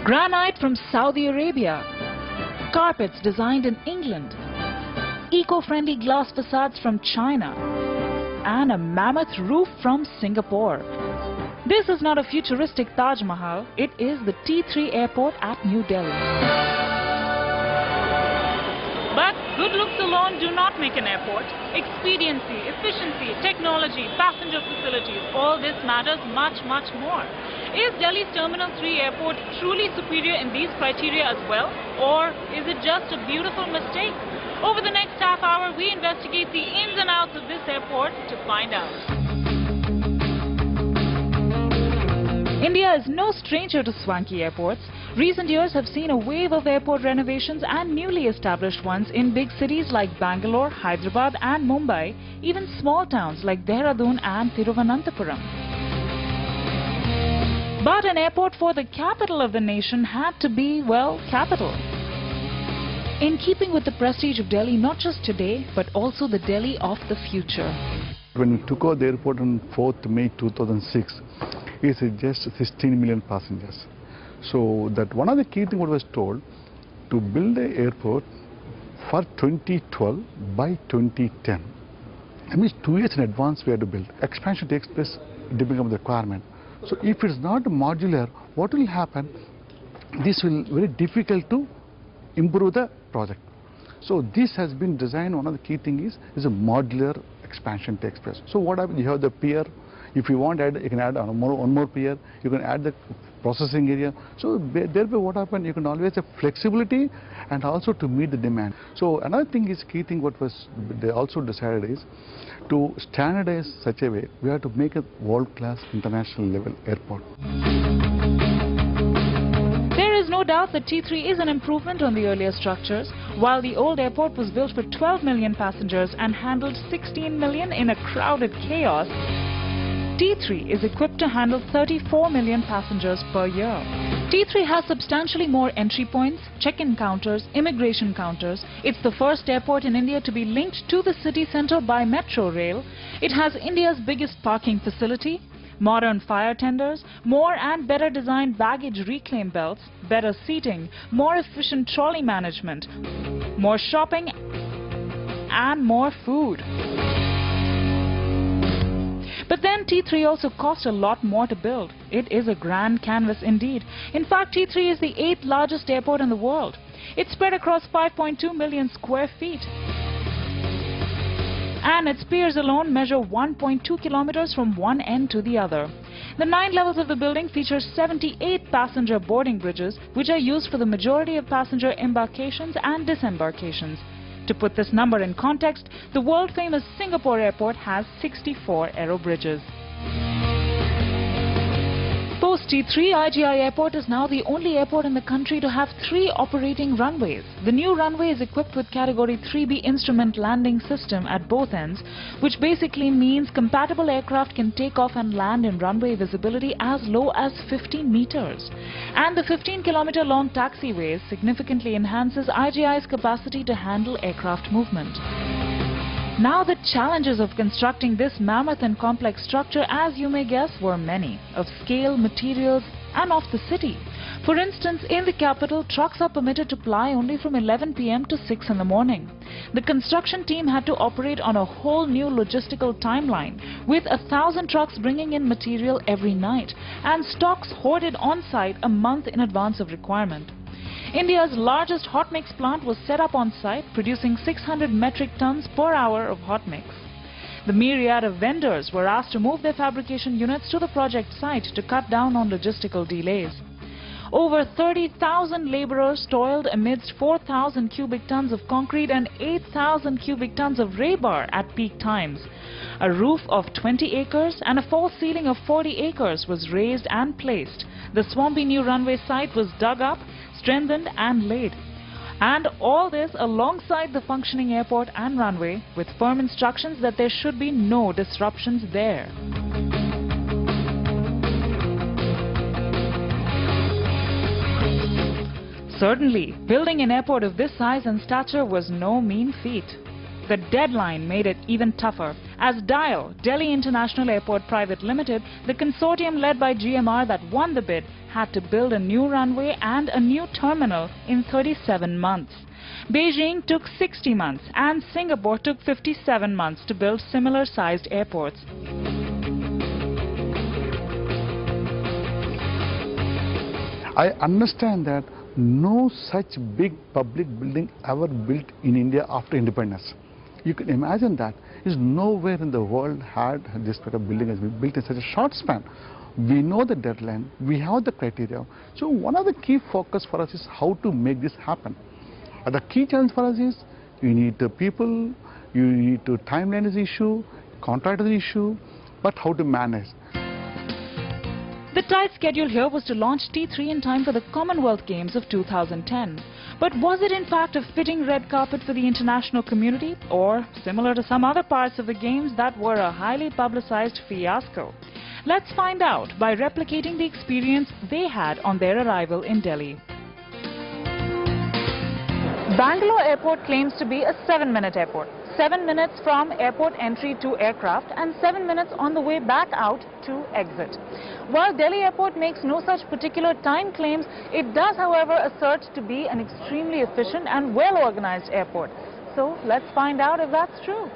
Granite from Saudi Arabia, carpets designed in England, eco-friendly glass facades from China, and a mammoth roof from Singapore. This is not a futuristic Taj Mahal, it is the T3 airport at New Delhi. But good looks alone do not make an airport. Expediency, efficiency, technology, passenger facilities, all this matters much, much more. Is Delhi's Terminal 3 airport truly superior in these criteria as well? Or is it just a beautiful mistake? Over the next half hour, we investigate the ins and outs of this airport to find out. India is no stranger to swanky airports. Recent years have seen a wave of airport renovations and newly established ones in big cities like Bangalore, Hyderabad and Mumbai, even small towns like Dehradun and Thiruvananthapuram. But an airport for the capital of the nation had to be, well, capital. In keeping with the prestige of Delhi, not just today, but also the Delhi of the future. When we took over the airport on 4th May 2006, it's just 16 million passengers. So that one of the key things what was told, to build the airport for 2012 by 2010. That means 2 years in advance we had to build. Expansion takes place depending on the requirement. So if it's not modular, what will happen? This will be very difficult to improve the project. So this has been designed, one of the key things is a modular expansion takes place. So what happens, you have the pier, if you want to add, you can add one more pier, you can add the processing area. So thereby what happens, you can always have flexibility and also to meet the demand. So another thing is, key thing what was they also decided is to standardize such a way, we have to make a world-class international level airport. There is no doubt that T3 is an improvement on the earlier structures. While the old airport was built for 12 million passengers and handled 16 million in a crowded chaos, T3 is equipped to handle 34 million passengers per year. T3 has substantially more entry points, check-in counters, immigration counters. It's the first airport in India to be linked to the city centre by metro rail. It has India's biggest parking facility, modern fire tenders, more and better designed baggage reclaim belts, better seating, more efficient trolley management, more shopping and more food. But then T3 also cost a lot more to build. It is a grand canvas indeed. In fact, T3 is the 8th largest airport in the world. It's spread across 5.2 million square feet. And its piers alone measure 1.2 kilometers from one end to the other. The 9 levels of the building feature 78 passenger boarding bridges, which are used for the majority of passenger embarkations and disembarkations. To put this number in context, the world-famous Singapore airport has 64 aero bridges. Post T3, IGI Airport is now the only airport in the country to have 3 operating runways. The new runway is equipped with Category 3B instrument landing system at both ends, which basically means compatible aircraft can take off and land in runway visibility as low as 15 meters. And the 15-kilometer long taxiway significantly enhances IGI's capacity to handle aircraft movement. Now the challenges of constructing this mammoth and complex structure, as you may guess, were many, of scale, materials and of the city. For instance, in the capital, trucks are permitted to ply only from 11 p.m. to 6 in the morning. The construction team had to operate on a whole new logistical timeline, with 1,000 trucks bringing in material every night and stocks hoarded on site a month in advance of requirement. India's largest hot mix plant was set up on site, producing 600 metric tons per hour of hot mix. The myriad of vendors were asked to move their fabrication units to the project site to cut down on logistical delays. Over 30,000 laborers toiled amidst 4,000 cubic tons of concrete and 8,000 cubic tons of rebar at peak times. A roof of 20 acres and a false ceiling of 40 acres was raised and placed. The swampy new runway site was dug up, strengthened and laid. And all this alongside the functioning airport and runway, with firm instructions that there should be no disruptions there. Certainly, building an airport of this size and stature was no mean feat. The deadline made it even tougher, as DIAL, Delhi International Airport Private Limited, the consortium led by GMR that won the bid, had to build a new runway and a new terminal in 37 months. Beijing took 60 months and Singapore took 57 months to build similar-sized airports. I understand that no such big public building ever built in India after independence. You can imagine that. Is nowhere in the world had this type of building has been built in such a short span. We know the deadline, we have the criteria. So one of the key focus for us is how to make this happen. The key challenge for us is you need the people, you need to timeline is issue, contract is issue, but how to manage. The tight schedule here was to launch T3 in time for the Commonwealth Games of 2010. But was it in fact a fitting red carpet for the international community, or similar to some other parts of the Games that were a highly publicized fiasco? Let's find out by replicating the experience they had on their arrival in Delhi. Bangalore Airport claims to be a 7-minute airport. 7 minutes from airport entry to aircraft and 7 minutes on the way back out to exit. While Delhi Airport makes no such particular time claims, it does, however, assert to be an extremely efficient and well-organized airport. So let's find out if that's true.